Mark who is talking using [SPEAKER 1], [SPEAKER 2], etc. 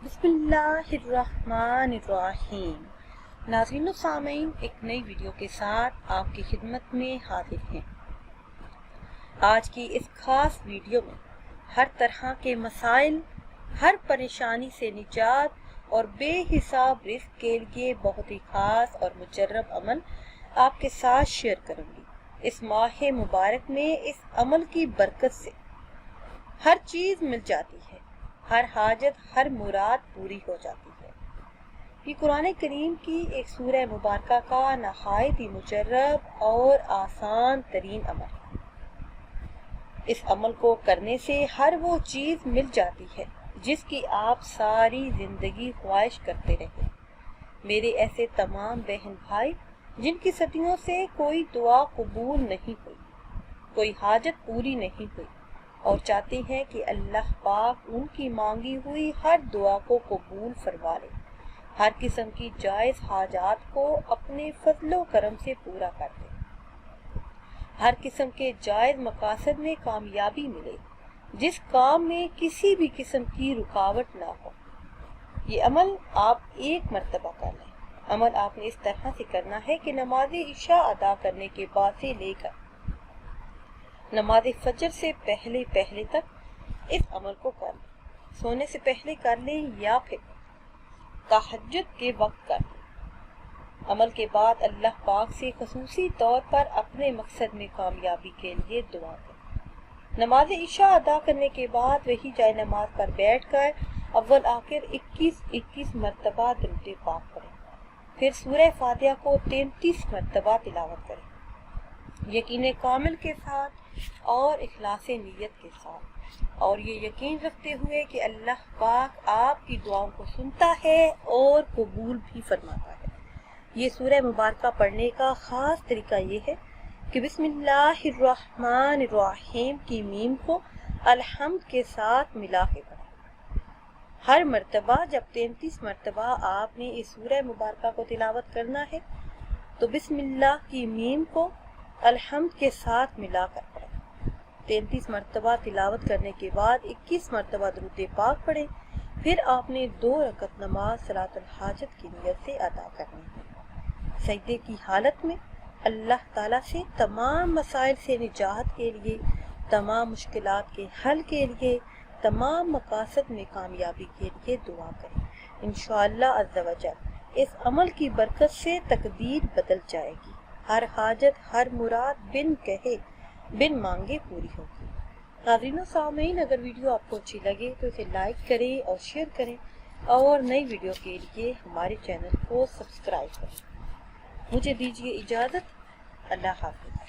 [SPEAKER 1] بسم اللہ الرحمن الرحیم۔ ناظرین و سامعین، ایک نئی ویڈیو کے ساتھ آپ کی خدمت میں حاضر ہیں۔ آج کی اس خاص ویڈیو میں ہر طرح کے مسائل، ہر پریشانی سے نجات اور بے حساب رزق کے لیے بہت ہی خاص اور مجرب عمل آپ کے ساتھ شیئر کروں گی۔ اس ماہ مبارک میں اس عمل کی برکت سے ہر چیز مل جاتی ہے، ہر حاجت، ہر مراد پوری ہو جاتی ہے۔ یہ قرآن کریم کی ایک سورہ مبارکہ کا نہایت ہی مجرب اور آسان ترین عمل ہے۔ اس عمل کو کرنے سے ہر وہ چیز مل جاتی ہے جس کی آپ ساری زندگی خواہش کرتے رہے۔ میرے ایسے تمام بہن بھائی جن کی صدیوں سے کوئی دعا قبول نہیں ہوئی، کوئی حاجت پوری نہیں ہوئی، اور چاہتے ہیں کہ اللہ پاک ان کی مانگی ہوئی ہر دعا کو قبول فرما لے، ہر قسم کی جائز حاجات کو اپنے فضل و کرم سے پورا کر دے، ہر قسم کے جائز مقاصد میں کامیابی ملے، جس کام میں کسی بھی قسم کی رکاوٹ نہ ہو۔ یہ عمل آپ ایک مرتبہ کر لیں۔ عمل آپ نے اس طرح سے کرنا ہے کہ نماز عشاء ادا کرنے کے بعد سے لے کر نماز فجر سے پہلے تک اس عمل کو کر لیں۔ سونے سے پہلے کر لیں یا پھر تہجد کے وقت کر لیں۔ عمل کے بعد اللہ پاک سے خصوصی طور پر اپنے مقصد میں کامیابی کے لیے دعا کریں۔ نماز عشاء ادا کرنے کے بعد وہی جائے نماز پر بیٹھ کر اول آخر 21 مرتبہ درود پاک پڑھیں، پھر سورہ فاتحہ کو 33 مرتبہ تلاوت کریں، یقین کامل کے ساتھ اور اخلاص نیت کے ساتھ، اور یہ یقین رکھتے ہوئے کہ اللہ پاک آپ کی دعاؤں کو سنتا ہے اور قبول بھی فرماتا ہے۔ یہ سورہ مبارکہ پڑھنے کا خاص طریقہ یہ ہے کہ بسم اللہ الرحمن الرحیم کی میم کو الحمد کے ساتھ ملا کے پڑھیں۔ ہر مرتبہ جب 33 مرتبہ آپ نے اس سورہ مبارکہ کو تلاوت کرنا ہے تو بسم اللہ کی میم کو الحمد کے ساتھ ملا کر پڑھیں۔ 33 مرتبہ تلاوت کرنے کے بعد 21 مرتبہ درود پاک پڑھیں، پھر آپ نے 2 رکعت نماز صلاۃ الحاجت کی نیت سے ادا کرنی ہے۔ سجدے کی حالت میں اللہ تعالیٰ سے تمام مسائل سے نجات کے لیے، تمام مشکلات کے حل کے لیے، تمام مقاصد میں کامیابی کے لیے دعا کریں۔ انشاءاللہ عز و جل اس عمل کی برکت سے تقدیر بدل جائے گی، ہر حاجت، ہر مراد بن کہے بن مانگے پوری ہوگی۔ ناظرین و سامعین، اگر ویڈیو آپ کو اچھی لگے تو اسے لائک کریں اور شیئر کریں، اور نئی ویڈیو کے لیے ہمارے چینل کو سبسکرائب کریں۔ مجھے دیجیے اجازت۔ اللہ حافظ۔